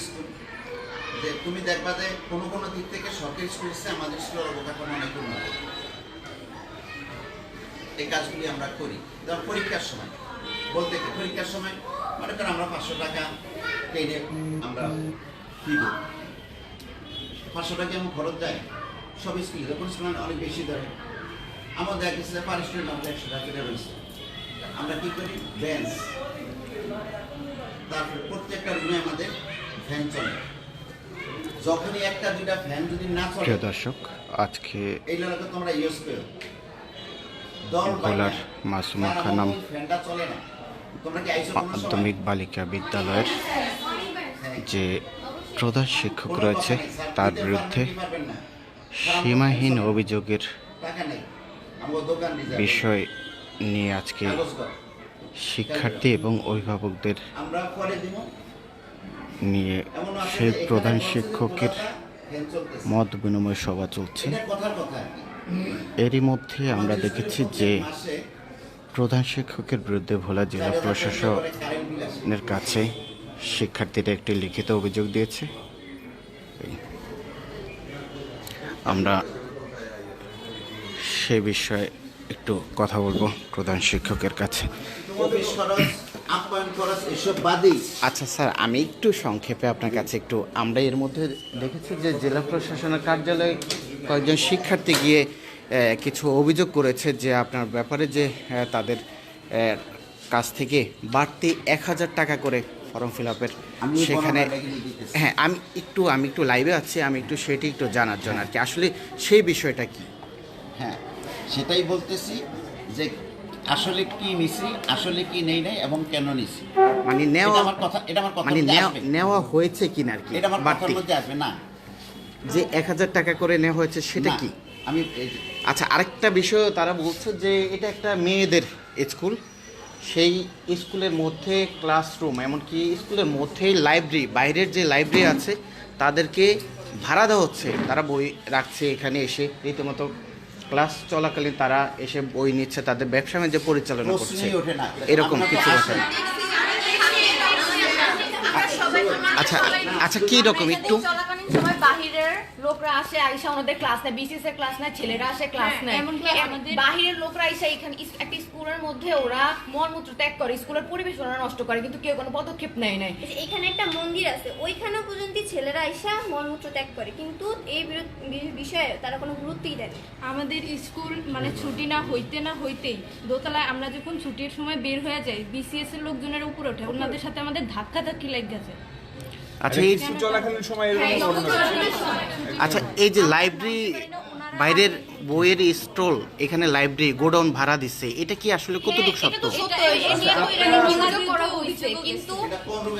School যে তুমি দেখবা যে কোনো কোনো দিক থেকে সরকারি স্কুল এসে আমাদের স্কুলের অবকাঠামো অনেক উন্নত। এই কাজগুলি আমরা করি। ধর পরীক্ষার সময় বলতে কি পরীক্ষার সময় মনে করেন আমরা 500 টাকা ট্রেনে আমরা ফি দিই, 500 টাকা এমন খরচ যায় সব স্কুলে, যখন স্কুল অনেক বেশি ধরে আমার দেখা গেছে পার স্টুডেন্ট আমাদের 100 টাকা করে রয়েছে। আমরা কি করি বেঞ্চ, তারপরে প্রত্যেকটা রুমে আমাদের ফ্যান চলে। যখনই একটা দুইটা ফ্যান যদি না চলে, প্রিয় দর্শক, আজকে এই লোকটা তোমরা ইউজ করো ভোলার মাসুমা খানম ফ্যানটা চলে না, তোমরা কি আইসো কোনো সময়? মাধ্যমিক বালিকা বিদ্যালয়ের যে প্রধান শিক্ষক রয়েছে তার বিরুদ্ধে সীমাহীন অভিযোগের টাকা নেই, আমার দোকান বিষয় নিয়ে আজকে শিক্ষার্থী এবং অভিভাবকদের আমরা পরে দিব নিয়ে সেই প্রধান শিক্ষকের মত বিনিময় সভা চলছে। কথার কথা এরই মধ্যে আমরা দেখেছি যে প্রধান শিক্ষকের বিরুদ্ধে ভোলা জেলা প্রশাসনের কাছে শিক্ষার্থীরা একটি লিখিত অভিযোগ দিয়েছে। আমরা সে বিষয়ে একটু কথা বলবো প্রধান শিক্ষকের কাছে। আচ্ছা স্যার, আমি একটু সংক্ষেপে আপনার কাছে একটু, আমরা এর মধ্যে দেখেছি যে জেলা প্রশাসনের কার্যালয়ে কয়েকজন শিক্ষার্থী গিয়ে কিছু অভিযোগ করেছে যে আপনার ব্যাপারে যে তাদের কাছ থেকে বাড়তি 1000 টাকা করে ফর্ম ফিল আপের, সেখানে হ্যাঁ আমি একটু লাইভে আছি, আমি একটু সেটি একটু জানার জন্য আর কি, আসলে সেই বিষয়টা কি। হ্যাঁ সেটাই বলতেছি যে আসলে কি নিছি, আসলে কি নেই নাই এবং কেন নিছি, মানে নেওয়া আমার কথা, এটা আমার কথা মানে নেওয়া হয়েছে কিনা আর কি, এটা আমার কথার বাড়তি মধ্যে আসবে না যে 1000 টাকা করে নেওয়া হয়েছে সেটা না, কি। আমি আচ্ছা, আরেকটা বিষয় তারা বলছে যে এটা একটা মেয়েদের স্কুল, সেই স্কুলের মধ্যে ক্লাসরুম, এমনকি স্কুলের মধ্যেই লাইব্রেরি, বাইরের যে লাইব্রেরি আছে তাদেরকে ভাড়া দেওয়া হচ্ছে, তারা বই রাখছে এখানে এসে, রীতিমতো ক্লাস চলাকালীন তারা এসে বই নিচ্ছে, তাদের ব্যবসা বাণিজ্য পরিচালনা করছে, এরকম কিছু কথা। আচ্ছা আচ্ছা, কি রকম একটু সময় বাহিরের লোকরা আসে, আইসা ওনাদের ক্লাস নেয়, বিসিএস এর ক্লাস নেয়, ছেলেরা আসে ক্লাস নেয়, এমনকি আমাদের বাহিরের লোকরা আইসা এখানে একটা স্কুলের মধ্যে ওরা মলমূত্র ত্যাগ করে, স্কুলের পরিবেশ ওরা নষ্ট করে, কিন্তু কেউ কোনো পদক্ষেপ নেয় নাই। এখানে একটা মন্দির আছে, ওইখানেও পর্যন্ত ছেলেরা আইসা মলমূত্র ত্যাগ করে, কিন্তু এই বিষয়ে তারা কোনো গুরুত্বই দেয় না। আমাদের স্কুল মানে ছুটি না হইতেই দোতলায় আমরা যখন ছুটির সময় বের হয়ে যাই, বিসিএস এর লোকজনের উপরে ওঠে, ওনাদের সাথে আমাদের ধাক্কি লেগে গেছে। আচ্ছা আচ্ছা, এই যে লাইব্রেরি, বাইরের বইয়ের স্টল, এখানে লাইব্রেরি গোডাউন ভাড়া দিচ্ছে, এটা কি আসলে কতটুকু সত্য? কিন্তু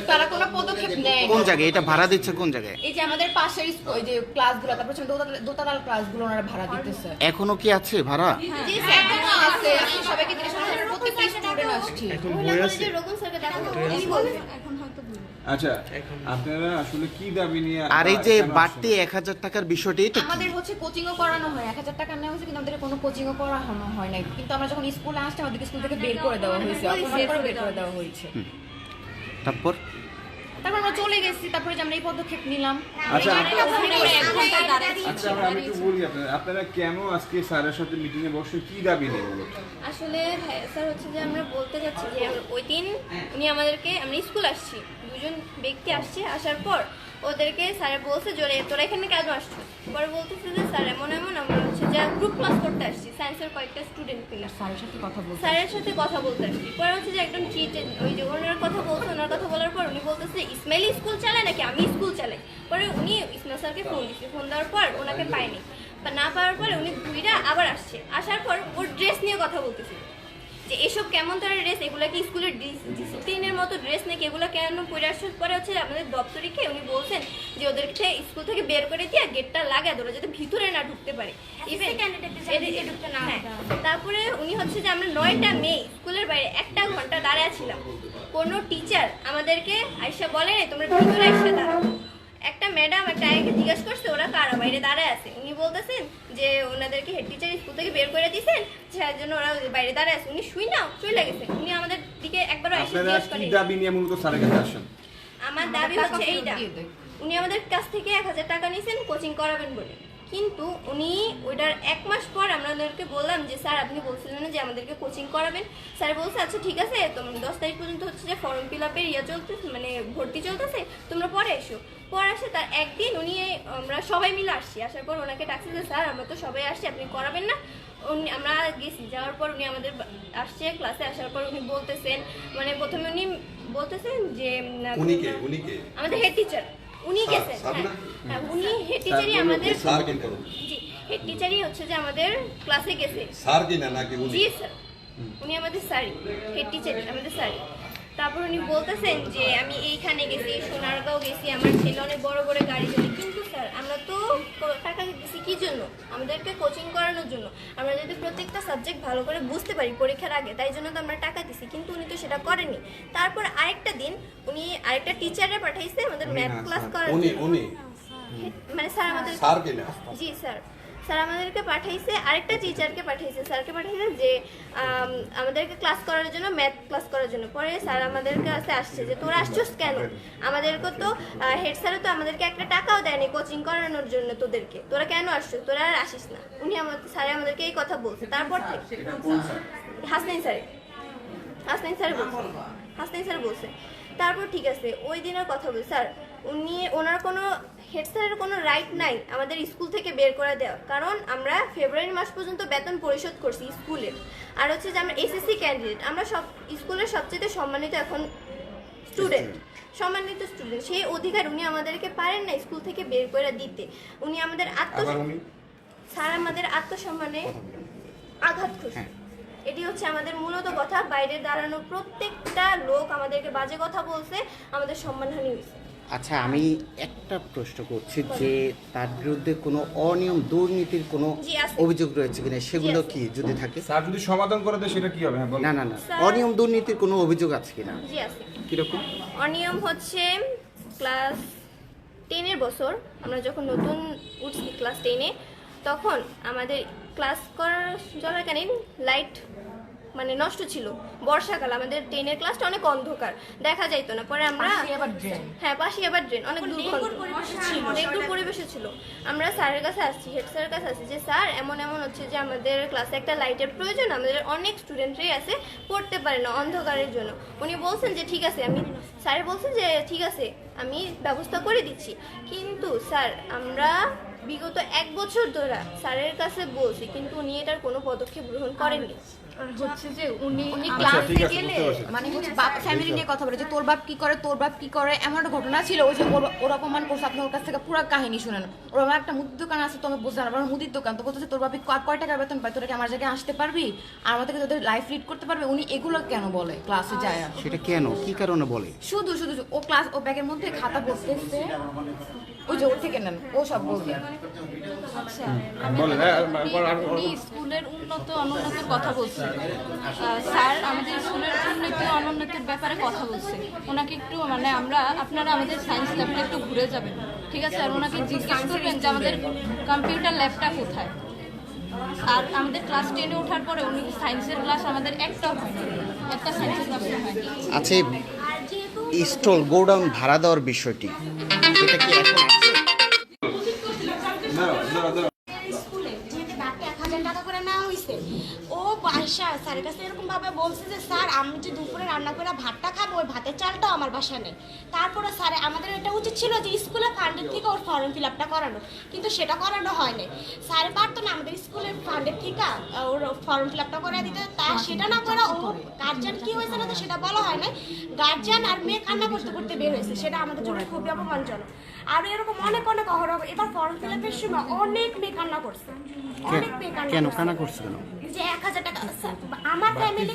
তারা কোনো পদক্ষেপ নেয়। কোন জায়গায় এটা ভাড়া দিচ্ছে, কোন জায়গায়? এই যে আমাদের পাশের ওই যে ক্লাসগুলো, তারপর দোতলার ক্লাসগুলো ওনারা ভাড়া দিতেছে। এখনো কি আছে ভাড়া? এখনো আছে, আপনি সবাইকে জিজ্ঞেস করুন, প্রত্যেকটা স্টুডেন্ট আসছে। রোকন স্যারকে দেখা উনি বলবেন এখন হয়তো আচ্ছা, আপনারা আসলে কি দাবি নিয়ে? আর এই যে বাড়তি 1000 টাকার বিষয়টি, এটা আমাদের হচ্ছে কোচিংও করানো হয়, 1000 টাকা নেওয়া হয়েছে, কিন্তু আমাদের কোনো কোচিংও করানো হয় নাই, কিন্তু আমরা যখন স্কুলে আসছি আমাদের স্কুল থেকে বের করে দেওয়া হয়েছে, অপমান করে বের করে দেওয়া হয়েছে। তারপর আমরা চলে গেছি, তারপরে যে আমরা এই পদক্ষেপ নিলাম। আচ্ছা আমি একটু বলি, আপনারা কেন আজকে স্যারের সাথে মিটিং এ বসে কি দাবি নিয়ে বলুন? আসলে স্যার হচ্ছে যে আমরা বলতে যাচ্ছি যে ওই দিন উনি আমাদেরকে, আমরা স্কুল আসছি, দুজন ব্যক্তি আসছে, আসার পর ওদেরকে স্যারে বলছে জোরে তোরা এখানে কেন আসছো, পরে বলতেছে যে স্যার এমন আমরা হচ্ছে যে গ্রুপ ক্লাস করতে আসছি, সায়েন্সের কয়েকটা স্টুডেন্ট মিলে স্যারের সাথে কথা বলতে আসছি, পরে হচ্ছে যে একদম ওই যে ওনার কথা বলছে, ওনার কথা বলার পর উনি বলতেছে ইসমাইলি স্কুল চালায় নাকি আমি স্কুল চালাই, পরে উনি ইসমাইল স্যারকে ফোন দিচ্ছে, ফোন দেওয়ার পর ওনাকে পায়নি, না পাওয়ার পরে উনি ঘুরে আবার আসছে, আসার পর ওর ড্রেস নিয়ে কথা বলতেছে যে এসব কেমন ধরনের ড্রেস, এগুলো কি স্কুলের ডিসিপ্লিনের মতো ড্রেস নাকি, এগুলো কেন পরে আসার পরে হচ্ছে আমাদের দপ্তরিকে উনি বলছেন যে ওদেরকে স্কুল থেকে বের করে দিয়ে গেটটা লাগায় ওরা যাতে ভিতরে না ঢুকতে পারে, তারপরে উনি হচ্ছে যে আমরা 9টা মে স্কুলের বাইরে 1 ঘন্টা দাঁড়ায় ছিলাম, কোনো টিচার আমাদেরকে আইসা বলে নাই তোমরা ভিতরে আইসা দাঁড়াও, একটা ম্যাডাম একটা আইকে জিজ্ঞেস করছে ওরা কারা বাইরে দাঁড়ায় আছে, উনি বলতেছেন যে ওনাদেরকে হেড টিচার স্কুল থেকে বের করে দিয়েছেন, যার জন্য ওরা বাইরে দাঁড়ায় আছে, উনি শুই না চলে গেছে, উনি আমাদের দিকে একবারও এসে জিজ্ঞেস করেন। কি দাবি নিয়ে মূলত স্যারের কাছে আসেন? আমার দাবি হচ্ছে এইটা, উনি আমাদের কাছ থেকে 1000 টাকা নিয়েছেন কোচিং করাবেন বলে, কিন্তু উনি ওইটার 1 মাস পর আমাদেরকে বললাম যে স্যার আপনি বলছিলেন না যে আমাদেরকে কোচিং করাবেন। স্যার বলছে আচ্ছা ঠিক আছে, তোমরা 10 তারিখ পর্যন্ত হচ্ছে যে ফর্ম ফিল আপের চলতেছে, মানে ভর্তি চলতেছে, তোমরা পরে এসো। পরে আসে তার একদিন উনি আমরা সবাই মিলে আসছি, আসার পর ওনাকে ডাকছে যে স্যার আমরা তো সবাই আসছি, আপনি করাবেন না? উনি আমরা গেছি, যাওয়ার পর উনি আমাদের আসছে ক্লাসে, আসার পর উনি বলতেছেন, মানে প্রথমে উনি বলতেছেন যে আমাদের হেড টিচার উনি গেছেন, হ্যাঁ উনি হেড টিচারই আমাদের, জি হেড টিচারই হচ্ছে যে আমাদের ক্লাসে গেছে, স্যার কি না নাকি উনি? জি স্যার, উনি আমাদের স্যারই, হেড টিচার আমাদের স্যারই। তারপর উনি বলতেছেন যে আমি এইখানে গেছি, সোনারগাঁও গেছি, আমার ছেলে অনেক বড় বড় গাড়ি চলে, কিন্তু স্যার আমরা তো টাকা দিচ্ছি কি জন্য? আমাদেরকে কোচিং করানোর জন্য, আমরা যদি প্রত্যেকটা সাবজেক্ট ভালো করে বুঝতে পারি পরীক্ষার আগে, তাই জন্য তো আমরা টাকা দিছি, কিন্তু উনি তো সেটা করেনি। তারপর আরেকটা দিন উনি আরেকটা টিচারে পাঠাইছে আমাদের ম্যাথ ক্লাস করার জন্য, মানে স্যার আমাদের, স্যার কি না? জি স্যার, স্যার আমাদেরকে পাঠাইছে, আরেকটা টিচারকে পাঠাইছে, স্যারকে পাঠাইছে যে আমাদেরকে ক্লাস করার জন্য, ম্যাথ ক্লাস করার জন্য। পরে স্যার আমাদের কাছে আসছে যে তোরা আসছিস কেন? আমাদেরকে তো হেড স্যারও তো আমাদেরকে একটা টাকাও দেয়নি কোচিং করানোর জন্য, তোদেরকে তোরা কেন আসছো, তোরা আর আসিস না। উনি স্যার আমাদেরকে এই কথা বলছে। তারপর হাসনাইন স্যার বলছে। তারপর ঠিক আছে, ওই দিনের কথা বলছে স্যার, ওনার কোনো হেড স্যারের কোনো রাইট নাই আমাদের স্কুল থেকে বের করে দেওয়া, কারণ আমরা ফেব্রুয়ারি মাস পর্যন্ত বেতন পরিশোধ করছি স্কুলের। আর হচ্ছে যে আমরা এসএসসি ক্যান্ডিডেট, আমরা সব স্কুলের সবচেয়ে সম্মানিত এখন স্টুডেন্ট, সেই অধিকার উনি আমাদেরকে পারেন না স্কুল থেকে বের করে দিতে। উনি আমাদের স্যার আমাদের আত্মসম্মানে আঘাত করছে। এটি হচ্ছে আমাদের মূলত কথা। বাইরে দাঁড়ানো প্রত্যেকটা লোক আমাদেরকে বাজে কথা বলছে, আমাদের সম্মানহানি হয়েছে। আচ্ছা, আমি একটা প্রশ্ন করছি যে তার বিরুদ্ধে কোনো অনিয়ম দুর্নীতির কোনো অভিযোগ রয়েছে কিনা, সেগুলো কি যদি থাকে? স্যার যদি সমাধান করে দেয় সেটা কি হবে? হ্যাঁ, বলুন। না, অনিয়ম দুর্নীতির কোনো অভিযোগ আছে কিনা? জি আছে। কিরকম অনিয়ম হচ্ছে ক্লাস 10-এর বছর আমরা যখন নতুন উঠছি ক্লাস 10-এ, তখন আমাদের ক্লাস করার চলাকালীন লাইট মানে নষ্ট ছিল। বর্ষাকাল, আমাদের 10-এর ক্লাসটা অনেক অন্ধকার, দেখা যাইতো না। পরে আমরা পাশে আবার ড্রেন, অনেক ডেঙ্গুর পরিবেশে ছিল। আমরা স্যারের কাছে আসছি, হেড স্যারের কাছে আসছি যে স্যার এমন হচ্ছে যে আমাদের ক্লাসে একটা লাইটের প্রয়োজন, আমাদের অনেক স্টুডেন্টরাই আছে পড়তে পারে না অন্ধকারের জন্য। উনি বলছেন যে ঠিক আছে, স্যার বলছেন যে ঠিক আছে আমি ব্যবস্থা করে দিচ্ছি। কিন্তু স্যার আমরা বিগত 1 বছর ধরে স্যারের কাছে বলছি, কিন্তু উনি এটার কোনো পদক্ষেপ গ্রহণ করেননি। হচ্ছে যে উনি ক্লাসে গেলে মানে হচ্ছে বাপ ফ্যামিলি নিয়ে কথা বলে যে তোর বাপ কি করে এমন একটা ঘটনা ছিল। ওই যে ওর অপমান করছে, আপনি ওর কাছ থেকে পুরো কাহিনী শুনেন। ওর আমার একটা মুদির দোকান আছে, তো আমি বুঝলাম আমার মুদির দোকান, তো বলতেছে তোর বাপি কয় টাকা বেতন পায়, তোরা কি আমার জায়গায় আসতে পারবি, আর আমার থেকে তোদের লাইফ লিড করতে পারবে। উনি এগুলো কেন বলে ক্লাসে যায়? সেটা কেন, কি কারণে বলে? শুধু ও ব্যাগের মধ্যে খাতা বসতেছে, ওই যে ওর থেকে নেন, ও সব বলবে। আচ্ছা, উনি স্কুলের উন্নত অনুন্নতির কথা বলছে। স্যার আমাদের স্কুলের উন্নতি অনুন্নতির ব্যাপারে কথা বলছে। ওনাকে একটু মানে আপনারা আমাদের সায়েন্স ল্যাবটা একটু ঘুরে যাবেন, ঠিক আছে? আর ওনাকে জিজ্ঞেস করবেন যে আমাদের কম্পিউটার ল্যাবটা কোথায়। আর আমাদের ক্লাস 10-এ ওঠার পরে উনি সায়েন্সের ক্লাস আমাদের একটাও হয়নি, একটা সায়েন্সের ক্লাস হয়নি। আচ্ছা, স্টল গোডাউন ভাড়া দেওয়ার বিষয়টি, এটা কি এখন আছে? ও বাসা স্যারের কাছে এরকম ভাবে বলছে যে স্যার আমি যে দুপুরে রান্না করে ভাতটা খাবো, ওই ভাতের চালটাও আমার বাসা নেই। তারপরে স্যার আমাদের এটা উচিত ছিল যে স্কুলের ফান্ডের থেকে ওর ফর্ম ফিল আপটা করানো, কিন্তু সেটা করানো হয়নি। স্যার পারতো না আমাদের স্কুলের ফান্ডের থেকে ওর ফর্ম ফিল আপটা করে দিতে, তা সেটা না করে ও গার্জিয়ান কি হয়েছে না তো সেটা বলা হয় না, গার্জিয়ান আর মেয়ে কান্না করতে করতে বের হয়েছে। সেটা আমাদের জন্য খুবই অপমানজনক। আর এরকম অনেক অহরহ এবার ফর্ম ফিল আপের সময় অনেক মেয়ে কান্না করছে, অনেক মেয়ে কান্না করছে যে 1000 টাকা আমার ফ্যামিলি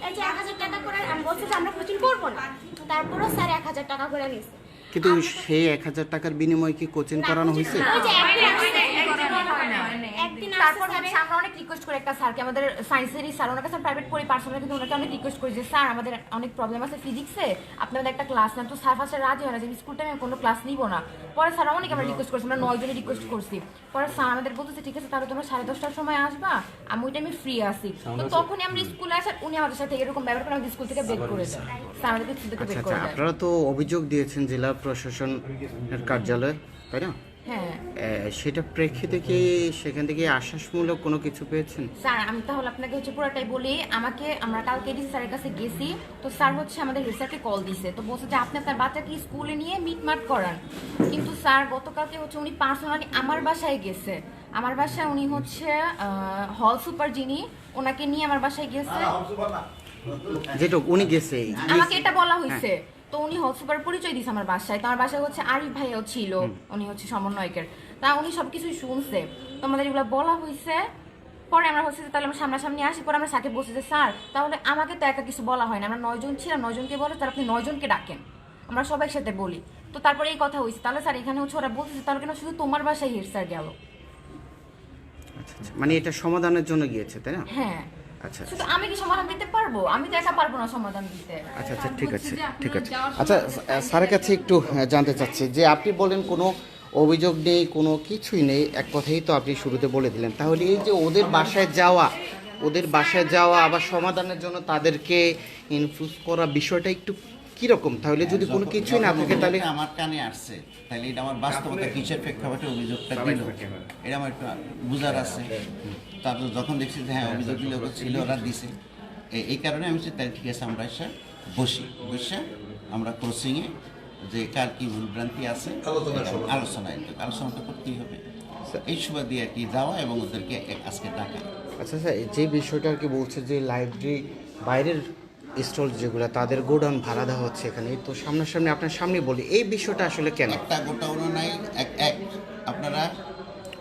এই যে 1000 টাকা করে আমি বলছি যে আমরা কোচিং করবো না, তারপরেও স্যার 1000 টাকা করে নিয়েছে। কিন্তু সেই 1000 টাকার বিনিময়ে কি কোচিং করানো হয়েছে? ওই যে একদিন দিন তারপর আসছে হচ্ছে আমরা অনেক রিকোয়েস্ট করি একটা স্যারকে, আমাদের সায়েন্সেরই স্যার, ওনার কাছে প্রাইভেট পড়ি পার্সোনাল, কিন্তু ওনাকে অনেক রিকোয়েস্ট করি যে স্যার আমাদের অনেক প্রবলেম আছে ফিজিক্সে, আপনাদের একটা ক্লাস নেন। তো স্যার ফার্স্টে রাজি হয় না যে স্কুল টাইমে কোনো ক্লাস নিব না। পরে স্যার অনেক আমরা রিকোয়েস্ট করছি, আমরা 9 জনে রিকোয়েস্ট করছি। পরে স্যার আমাদের বলতেছে ঠিক আছে তাহলে তোমরা 10:30টার সময় আসবা, আমি ওই টাইমে ফ্রি আছি। তো তখনই আমরা স্কুলে আসার উনি আমাদের সাথে এরকম ব্যবহার করে আমাদের স্কুল থেকে বের করে দেন, স্যার আমাদেরকে স্কুল থেকে বের আচ্ছা করে আচ্ছা, দেন। আপনারা তো অভিযোগ দিয়েছেন জেলা প্রশাসনের কার্যালয়ে, তাই না? হ্যাঁ সেটা প্রেক্ষিতে কি সেখান থেকে আশ্বাসমূলক কোনো কিছু পেয়েছেন? স্যার আমি তাহলে আপনাকে হচ্ছে পুরোটাই বলি। আমরা কালকে ডিসি স্যারের কাছে গেছি, তো স্যার হচ্ছে আমাদের রিসার্চে কল দিছে, তো বলছে যে আপনি আপনার বাচ্চাকে স্কুলে নিয়ে মিটমাট করান। কিন্তু স্যার গতকালকে হচ্ছে উনি পার্সোনালি আমার বাসায় গেছে, আমার বাসায় উনি হচ্ছে হল সুপার যিনি, ওনাকে নিয়ে আমার বাসায় গেছে। যেটা উনি গেছে আমাকে এটা বলা হয়েছে, তো উনি হল সুপার পরিচয় দিয়েছে আমার বাসায়। তো আমার বাসায় হচ্ছে আরিফ ভাইও ছিল, উনি হচ্ছে সমন্বয়কের, তা উনি সবকিছুই শুনছে। তো আমাদের এগুলো বলা হয়েছে। পরে আমরা হচ্ছে তাহলে আমরা সামনাসামনি আসি, পরে আমরা সাথে বলছি যে স্যার তাহলে আমাকে তো একা কিছু বলা হয় না, আমরা 9 জন ছিলাম, 9 জনকে বলে তার আপনি 9 জনকে ডাকেন, আমরা সবাই সাথে বলি। তো তারপরে এই কথা হয়েছে, তাহলে স্যার এখানে হচ্ছে ওরা বলতেছে তাহলে কেন শুধু তোমার বাসায় হেড স্যার গেল? আচ্ছা আচ্ছা, মানে এটা সমাধানের জন্য গিয়েছে, তাই না? হ্যাঁ আচ্ছা শুধু আমি কি সমাধান দিতে পারবো? আমি তো একা পারবো না সমাধান দিতে। আচ্ছা আচ্ছা, ঠিক আছে ঠিক আছে। আচ্ছা স্যারের কাছে একটু জানতে চাচ্ছি যে আপনি বলেন কোনো অভিযোগ নেই, কোনো কিছুই নেই, এক কথাই তো আপনি শুরুতে বলে দিলেন, তাহলে এই যে ওদের বাসায় যাওয়া আবার সমাধানের জন্য তাদেরকে ইনফ্লুয়েন্স করা বিষয়টা একটু কিরকম? তাহলে যদি কোনো কিছুই না থাকে তাহলে আমার কানে আসছে, তাহলে এটা আমার বাস্তবতা কিসের প্রেক্ষাপটে অভিযোগটা দিল এটা আমার একটু বুঝার আছে। তারপর যখন দেখছি যে হ্যাঁ অভিযোগ দিলে ছিল, ওরা দিছে, এই কারণে আমি তাই ঠিক আছে আমরা এসে বসে আমরা কোচিংয়ে যে কার কি ভুলভ্রান্তি আছে আলোচনাটা করতেই হবে, এই সুবাদে আর কি যাওয়া এবং ওদেরকে আজকে ডাকা। আচ্ছা স্যার, যে বিষয়টা আর কি বলছে যে লাইব্রেরি বাইরের স্টল যেগুলো তাদের গোডাউন ভাড়া দেওয়া হচ্ছে এখানে, তো সামনাসামনি আপনার সামনে বলি এই বিষয়টা আসলে কেন? একটা গোটাউনও নাই, আপনারা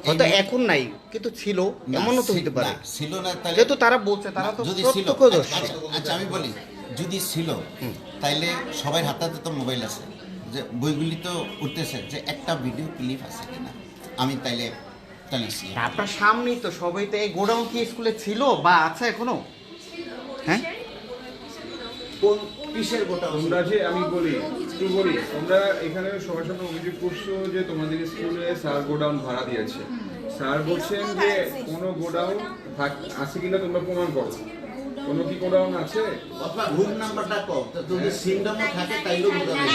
হয়তো এখন নাই কিন্তু ছিল, এমনও তো হতে পারে ছিল না, তাহলে যেহেতু তারা বলছে তারা তো যদি ছিল, প্রত্যক্ষদর্শী। আচ্ছা আমি বলি যদি ছিল তাইলে সবাই হাতে তো মোবাইল আছে, যে বইগুলি তো উঠতেছে যে একটা ভিডিও ক্লিপ আছে কিনা, আমি তাইলে আপনার সামনেই তো সবাই, তো এই গোডাউন কি স্কুলে ছিল বা আছে এখনো? হ্যাঁ কোন কিসের গোটাউন? তোমরা যে আমি বলি তোমরা এখানে সবার সামনে অভিযোগ করছো যে তোমাদের স্কুলে স্যার গোডাউন ভাড়া দিয়েছে। স্যার বলছেন যে কোনো গোডাউন আছে কিনা তোমরা প্রমাণ করো, কোনো কি গোডাউন আছে? আপনার রুম নাম্বারটা কম, যদি সিম নাম্বার থাকে তাইলেও গোডাউন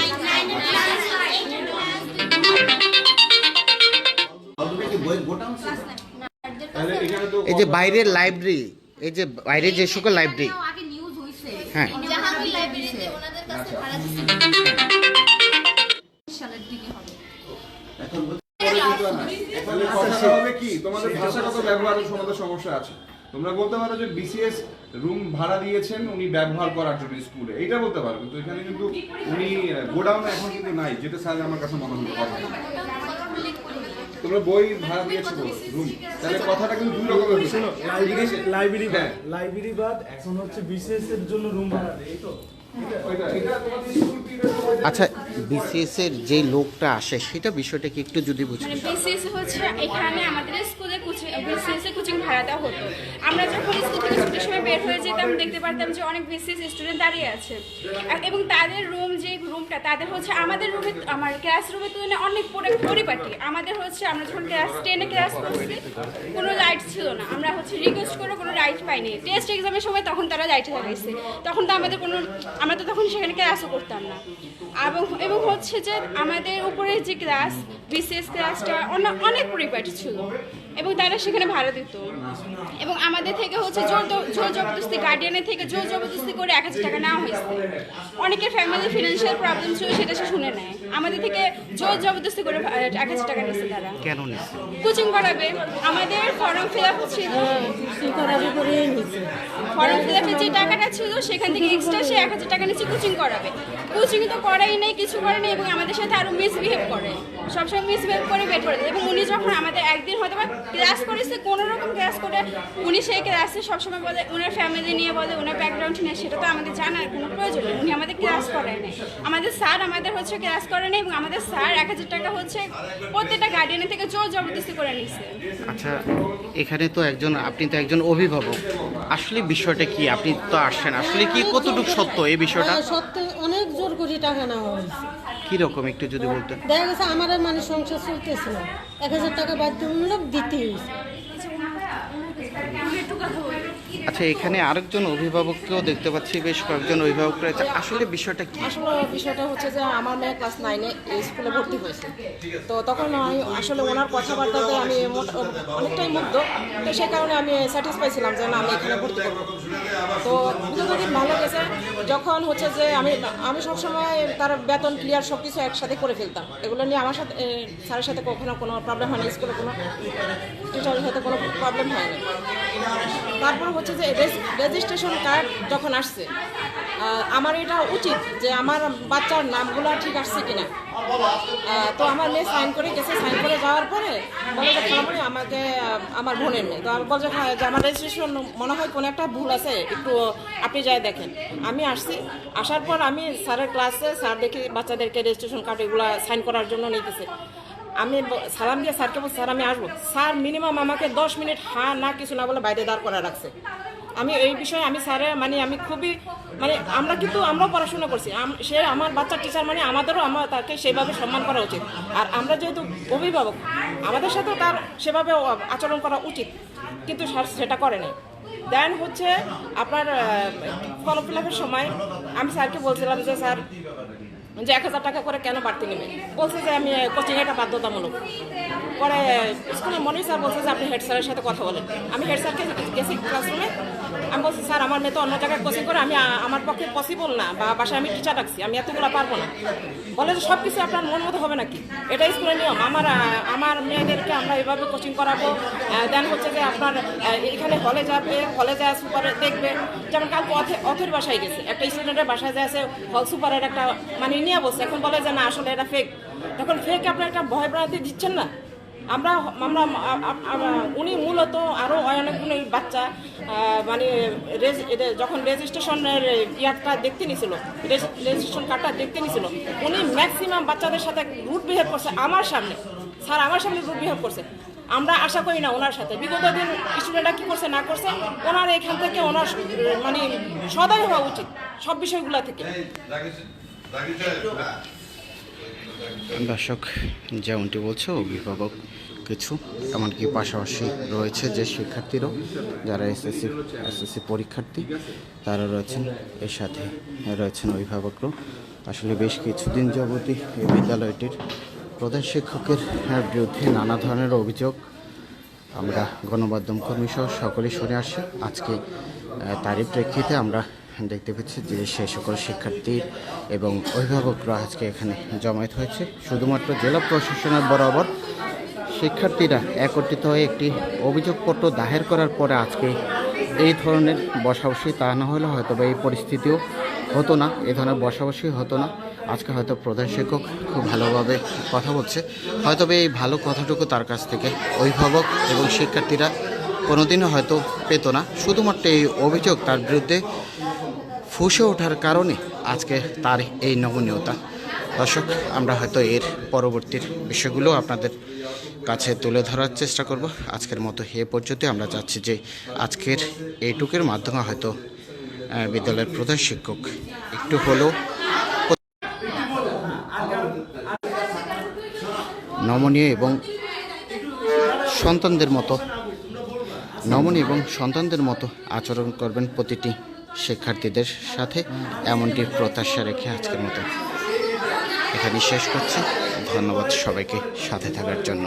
তাহলে এখানে তো এই যে বাইরের লাইব্রেরি, এই যে বাইরে যে সকল লাইব্রেরি, আগে নিউজ হইছে হ্যাঁ জাহাঙ্গীর লাইব্রেরিতে ওনাদের কাছে ভাড়া দিচ্ছে। সালের দিকে হবে। তাহলে কথাটা হবে কি তোমাদের ভাষাগত ব্যবহারের তোমাদের সমস্যা আছে। তোমরা বলতে পারো যে বিসিএস রুম ভাড়া দিয়েছেন উনি ব্যবহার করার জন্য স্কুলে, এইটা বলতে পারো, কিন্তু এখানে কিন্তু উনি গোডাউনে এখন কিন্তু নাই, যেটা স্যার আমার কাছে মনে হলো কথা। তোমরা বই ভাড়া দিয়েছো রুম, তাহলে কথাটা কিন্তু দুই রকমের হচ্ছে। লাইব্রেরি বাদ এখন হচ্ছে বিসিএস এর জন্য রুম ভাড়া দেয়, এই তো আচ্ছা বিসিএস এর যে লোকটা আসে সেটা বিষয়টা কি একটু যদি বুঝি? মানে বিসিএস হচ্ছে এখানে আমাদের স্কুলে বিসিএস এর কোচিং ভাড়া দেওয়া হতো। আমরা যখন স্কুল থেকে ছুটির সময় বের হয়ে যেতাম দেখতে পারতাম যে অনেক বিসিএস স্টুডেন্ট দাঁড়িয়ে আছে, এবং তাদের রুমটা তাদের হচ্ছে আমাদের রুমে, আমার ক্লাসরুমের তুলনায় অনেক পরিপাটি। আমাদের হচ্ছে আমরা যখন ক্লাস 10-এ ক্লাস করছি কোনো লাইট ছিল না, আমরা হচ্ছে রিকোয়েস্ট করে কোনো লাইট পাইনি। টেস্ট এক্সামের সময় তখন তারা লাইট লাগাইছে, তখন তো আমাদের আমরা তো তখন সেখানে ক্লাসও করতাম না। এবং হচ্ছে যে আমাদের উপরে যে ক্লাস বিসিএস ক্লাসটা অনেক পরিপাটি ছিল, এবং তারা সেখানে ভাড়া দিত, এবং আমাদের থেকে হচ্ছে জোর জবরদস্তি গার্ডিয়ানের থেকে জোর জবরদস্তি করে 1000 টাকা নেওয়া হয়েছে। অনেকের ফ্যামিলি ফিনান্সিয়াল প্রবলেম ছিল, সেটা সে শুনে নেয়, আমাদের থেকে জোর জবরদস্তি করে 1000 টাকা নিচ্ছে তারা। কেন নিচ্ছে? কোচিং করাবে। আমাদের ফর্ম ফিল আপ ছিল, ফর্ম ফিল আপে যে টাকাটা ছিল সেখান থেকে এক্সট্রা সে 1000 টাকা নিচ্ছে কোচিং করাবে। কোচিং তো করাই নেই, কিছু করে নেই, এবং আমাদের সাথে আরো মিসবিহেভ করে, সবসময় মিসবিহেভ করে বের করে দেয়। এবং উনি যখন আমাদের একদিন হয়তো ক্লাস করেছে, কোনো রকম ক্লাস করে উনি সেই ক্লাসে সবসময় বলে ওনার ফ্যামিলি নিয়ে বলে, ওনার ব্যাকগ্রাউন্ড নিয়ে, সেটা তো আমাদের জানার কোনো প্রয়োজন নেই। উনি আমাদের ক্লাস করায় নেই, আমাদের স্যার আমাদের হচ্ছে ক্লাস করে নেই এবং আমাদের স্যার 1000 টাকা হচ্ছে প্রত্যেকটা গার্ডিয়ানের থেকে জোর জবরদস্তি করে নিচ্ছে। আচ্ছা, এখানে তো আপনি তো একজন অভিভাবক, আসলে বিষয়টা কি? আপনি তো আসছেন, আসলে কি কতটুকু সত্য এই বিষয়টা? সত্যি অনেক জোর করে টাকা নেওয়া হয়েছে। কি রকম একটু যদি বলতেন। দেখা গেছে আমার মানে সংসার চলতেছিল, 1000 টাকা বাধ্যতামূলক দিতে হয়েছে। আচ্ছা, এখানে আরেকজন অভিভাবককেও দেখতে পাচ্ছি, বেশ কয়েকজন অভিভাবক রয়েছে, আসলে বিষয়টা কি? আসলে বিষয়টা হচ্ছে যে আমার মেয়ে ক্লাস 9-এ এই স্কুলে ভর্তি হয়েছে, তো তখন আমি আসলে ওনার কথাবার্তাতে আমি অনেকটাই মুগ্ধ, তো সেই কারণে আমি স্যাটিসফাই ছিলাম যে না আমি এখানে ভর্তি করবো। তো দুদিন ভালো গেছে, যখন হচ্ছে যে আমি সবসময় তার বেতন ক্লিয়ার সব কিছু একসাথে করে ফেলতাম, এগুলো নিয়ে আমার সাথে স্যারের সাথে কখনো কোনো প্রবলেম হয়নি, স্কুলে কোনো টিচারের সাথে কোনো প্রবলেম হয়নি। তারপর হচ্ছে যে রেজিস্ট্রেশন কার্ড যখন আসছে, আমার এটা উচিত যে আমার বাচ্চার নামগুলো ঠিক আসছে কিনা। তো আমার মেয়ে সাইন করে গেছে, সাইন করে যাওয়ার পরে বলে যে খালামণি আমাকে আমার বোনের মেয়ে, তো আমি বলছে যে আমার রেজিস্ট্রেশন মনে হয় কোনো একটা ভুল আছে, একটু আপনি যাই দেখেন। আমি আসছি, আসার পর আমি স্যারের ক্লাসে স্যার দেখি বাচ্চাদেরকে রেজিস্ট্রেশন কার্ড এগুলো সাইন করার জন্য নিতেছে। আমি সালাম দিয়ে স্যারকে বলছি স্যার আমি আসবো। স্যার মিনিমাম আমাকে 10 মিনিট হ্যাঁ না কিছু না বলে বাইরে দাঁড় করা রাখছে। আমি এই বিষয়ে আমি স্যারের আমি খুবই আমরাও পড়াশোনা করছি, সে আমার বাচ্চার টিচার, আমাদেরও তাকে সেভাবে সম্মান করা উচিত। আর আমরা যেহেতু অভিভাবক, আমাদের সাথেও তার সেভাবে আচরণ করা উচিত, কিন্তু স্যার সেটা করে নাই। দেন হচ্ছে আপনার ফর্ম ফিল আপের সময় আমি স্যারকে বলছিলাম যে স্যার যে 1000 টাকা করে কেন বাড়তি নেবে, বলছে যে আমি কোচিং এটা বাধ্যতামূলক। পরে স্কুলের মনি স্যার বলছে যে আপনি হেড স্যারের সাথে কথা বলেন। আমি হেড স্যারকে গেছি ক্লাসরুমে, আমি বলছি স্যার আমার মেয়ে তো অন্য জায়গায় কোচিং করে, আমার পক্ষে পসিবল না, বা বাসায় আমি টিচার রাখছি, আমি এতগুলো পারবো না। বলে যে সব কিছু আপনার মন মতো হবে নাকি, এটাই স্কুলের নিয়ম, আমার মেয়েদেরকে আমরা এভাবে কোচিং করাবো। দেন হচ্ছে যে আপনার এখানে হলে যাবে, হলে যায় সুপারে দেখবে, যেমন কালকে অথের বাসায় গেছে, একটা স্টুডেন্টের বাসায় যায় হল সুপারের একটা নিয়ে বসে, এখন বলে যে না আসলে এটা ফেক। তখন ফেক আপনার একটা ভয় ভ্রান্তি দিচ্ছেন না। উনি মূলত আরও অনেকগুলো বাচ্চা যখন রেজিস্ট্রেশনের ইয়ারটা দেখতে নিছিল, রেজিস্ট্রেশন কার্ডটা দেখতে নিছিল, উনি ম্যাক্সিমাম বাচ্চাদের সাথে রুট বিহেভ করছে আমার সামনে। স্যার আমার সামনে রুট বিহেভ করছে, আমরা আশা করি না ওনার সাথে। বিগত দিন স্টুডেন্টরা কী করছে না করছে, ওনার এখান থেকে ওনার সদয় হওয়া উচিত সব বিষয়গুলো থেকে। দর্শক, যেমনটি বলছে অভিভাবক কিছু, এমনকি পাশাপাশি রয়েছে যে শিক্ষার্থীরাও যারা এসএসসি পরীক্ষার্থী তারা রয়েছেন, এর সাথে রয়েছেন অভিভাবকরাও। আসলে বেশ কিছুদিন যাবতই এই বিদ্যালয়টির প্রধান শিক্ষকের বিরুদ্ধে নানা ধরনের অভিযোগ আমরা গণমাধ্যম কর্মী সহ সকলেই শুনে আসছি। আজকে তারই প্রেক্ষিতে আমরা দেখতে পাচ্ছি যে সে সকল শিক্ষার্থী এবং অভিভাবকরা আজকে এখানে জমায়েত হয়েছে। শুধুমাত্র জেলা প্রশাসনের বরাবর শিক্ষার্থীরা একত্রিত হয়ে একটি অভিযোগপত্র দায়ের করার পরে আজকে এই ধরনের বসাবসি, তা না হলে হয়তো বা এই পরিস্থিতিও হতো না, এই ধরনের বসাবসি হতো না। আজকে হয়তো প্রধান শিক্ষক খুব ভালোভাবে কথা বলছে, হয়তো এই ভালো কথাটুকু তার কাছ থেকে অভিভাবক এবং শিক্ষার্থীরা কোনোদিনও হয়তো পেত না। শুধুমাত্র এই অভিযোগ তার বিরুদ্ধে ফুসে ওঠার কারণে আজকে তার এই নমনীয়তা। দর্শক, আমরা হয়তো এর পরবর্তীর বিষয়গুলো আপনাদের কাছে তুলে ধরার চেষ্টা করব। আজকের মতো এ পর্যন্ত আমরা চাচ্ছি যে আজকের এইটুকের মাধ্যমে হয়তো বিদ্যালয়ের প্রধান শিক্ষক একটু হলেও নমনীয় এবং সন্তানদের মতো আচরণ করবেন প্রতিটি শিক্ষার্থীদের সাথে, এমনটি প্রত্যাশা রেখে আজকের মতো এখানে শেষ করছি। ধন্যবাদ সবাইকে সাথে থাকার জন্য।